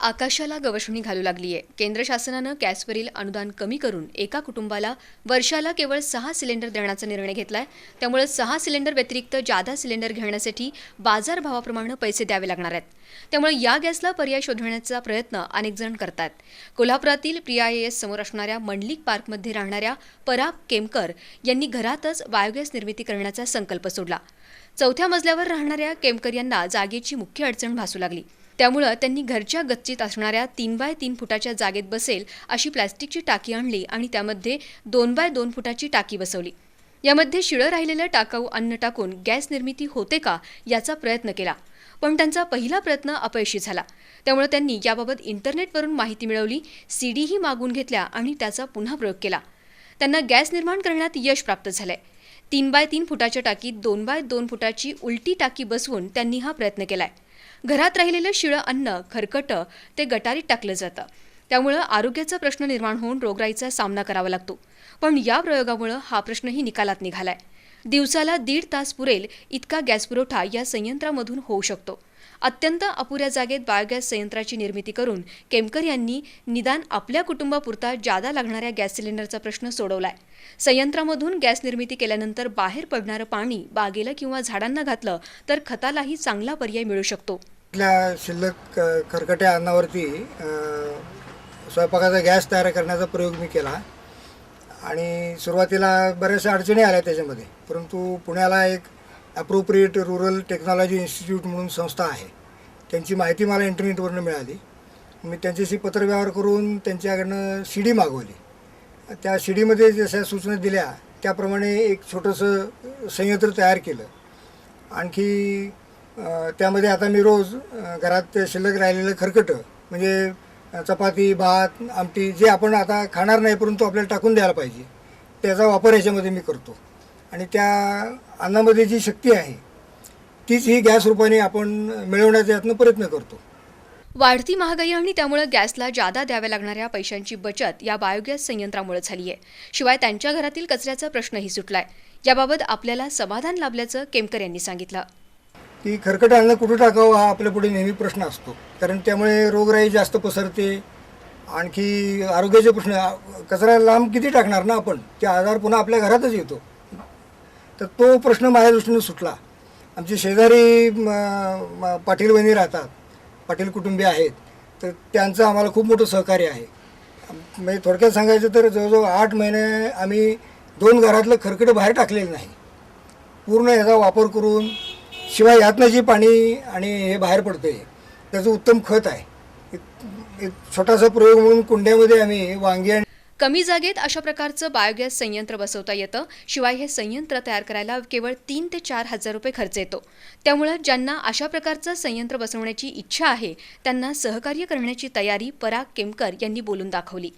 आकाशाला गवसणी घालू लागली आहे. केंद्र शासनानं गॅसवरील अनुदान कमी करून एका कुटुंबाला वर्षाला केवळ 6 सिलेंडर देण्याचा निर्णय घेतलाय. त्यामुळे 6 सिलेंडर व्यतिरिक्त जादा सिलेंडर घेण्यासाठी बाजारभावाप्रमाणे पैसे द्यावे लागणार आहेत. त्यामुळे या गॅसला पर्याय शोधण्याचा प्रयत्न अनेक जण करतात. कोल्हापुरातील प्रिया IAS समोर असणाऱ्या मंडलिक पार्कमध्ये राहणाऱ्या पराग केमकर यांनी घरातच बायोगॅस निर्मिती करण्याचा संकल्प सोडला. 4थ्या मजल्यावर राहणाऱ्या केमकर यांना जागेची मुख्य अडचण भासू लागली. त्यामुळे त्यांनी घरच्या गच्चीत असणाऱ्या 3x3 फुटाच्या जागेत बसेल अशी प्लॅस्टिकची टाकी आणली आणि त्यामध्ये 2x2 फुटाची टाकी बसवली. यामध्ये शिळं राहिलेलं टाकाऊ अन्न टाकून गॅस निर्मिती होते का याचा प्रयत्न केला, पण त्यांचा पहिला प्रयत्न अपयशी झाला. त्यामुळे त्यांनी याबाबत इंटरनेटवरून माहिती मिळवली, सीडीही मागून घेतल्या आणि त्याचा पुन्हा प्रयोग केला. त्यांना गॅस निर्माण करण्यात यश प्राप्त झालंय. 3x3 फुटाच्या टाकीत 2x2 फुटाची उलटी टाकी बसवून त्यांनी हा प्रयत्न केलाय. घरात राहिलेलं शिळं अन्न, खरकटं ते गटारीत टाकलं जातं. त्यामुळे आरोग्याचा प्रश्न निर्माण होऊन रोगराईचा सामना करावा लागतो. पण या प्रयोगामुळे हा प्रश्नही निकालात निघालाय. दिवसाला 1.5 तास पुरेल इतका गॅस पुरवठा या संयंत्रामधून होऊ शकतो. अत्यंत अपुऱ्या जागेत बायोगॅस संयंत्राची निर्मिती करून केमकर यांनी निदान आपल्या कुटुंबापुरता जादा लागणाऱ्या गॅस सिलेंडरचा प्रश्न सोडवलाय. संयंत्रामधून गॅस निर्मिती केल्यानंतर बाहेर पडणारं पाणी बागेला किंवा झाडांना घातलं तर खतालाही चांगला पर्याय मिळू शकतो. आपल्या शिल्लक खरकट्या अन्नावरती स्वयंपाकाचा गॅस तयार करण्याचा प्रयोग मी केला आणि सुरुवातीला बऱ्याचशा अडचणी आल्या त्याच्यामध्ये. परंतु पुण्याला एक अप्रोप्रिएट रुरल टेक्नॉलॉजी इन्स्टिट्यूट म्हणून संस्था आहे, त्यांची माहिती मला इंटरनेटवरून मिळाली. मी त्यांच्याशी पत्रव्यवहार करून त्यांच्याकडनं CD मागवली. त्या CDमध्ये जशा सूचना दिल्या त्याप्रमाणे एक छोटंसं संयंत्र तयार केलं. आणखी त्यामध्ये आता मी रोज घरात शिल्लक राहिलेलं खरकटं म्हणजे चपाती, भात, आमटी जे आपण आता खाणार नाही परंतु आपल्याला टाकून द्यायला पाहिजे त्याचा वापर याच्यामध्ये मी करतो. आणि त्या अन्नामध्ये जी शक्ती आहे तीच ही गॅस रूपाने आपण मिळवण्याचा यातनं प्रयत्न करतो. वाढती महागाई आणि त्यामुळे गॅसला जादा द्याव्या लागणाऱ्या पैशांची बचत या बायोगॅस संयंत्रामुळे झाली आहे. शिवाय त्यांच्या घरातील कचऱ्याचा प्रश्नही सुटलाय. याबाबत आपल्याला समाधान लाभल्याचं केमकर यांनी सांगितलं. की खरकटं अन्न कुठं टाकावं हा आपल्या पुढे नेहमी प्रश्न असतो, कारण त्यामुळे रोगराई जास्त पसरते. आणखी आरोग्याचे प्रश्न, कचरा लांब किती टाकणार ना आपण, ते आजार पुन्हा आपल्या घरातच येतो. तर तो प्रश्न माझ्या दृष्टीने सुटला. आमचे शेजारी पाटील बहिणी राहतात, पाटील कुटुंबीय आहेत, तर त्यांचं आम्हाला खूप मोठं सहकार्य आहे. म्हणजे थोडक्यात सांगायचं तर जवळजवळ 8 महिने आम्ही 2 घरातलं खरकटं बाहेर टाकलेलं नाही. पूर्ण याचा वापर करून, शिवाय यातनं जी पाणी आणि हे बाहेर पडते त्याचं उत्तम खत आहे. एक छोटासा प्रयोग म्हणून कुंड्यामध्ये आम्ही वांगी आणि कमी जागेत अशा प्रकारचं बायोगॅस संयंत्र बसवता येतं. शिवाय हे संयंत्र तयार करायला केवळ 3 ते 4 हजार रुपये खर्च येतो. त्यामुळे ज्यांना अशा प्रकारचं संयंत्र बसवण्याची इच्छा आहे त्यांना सहकार्य करण्याची तयारी पराग केमकर यांनी बोलून दाखवली.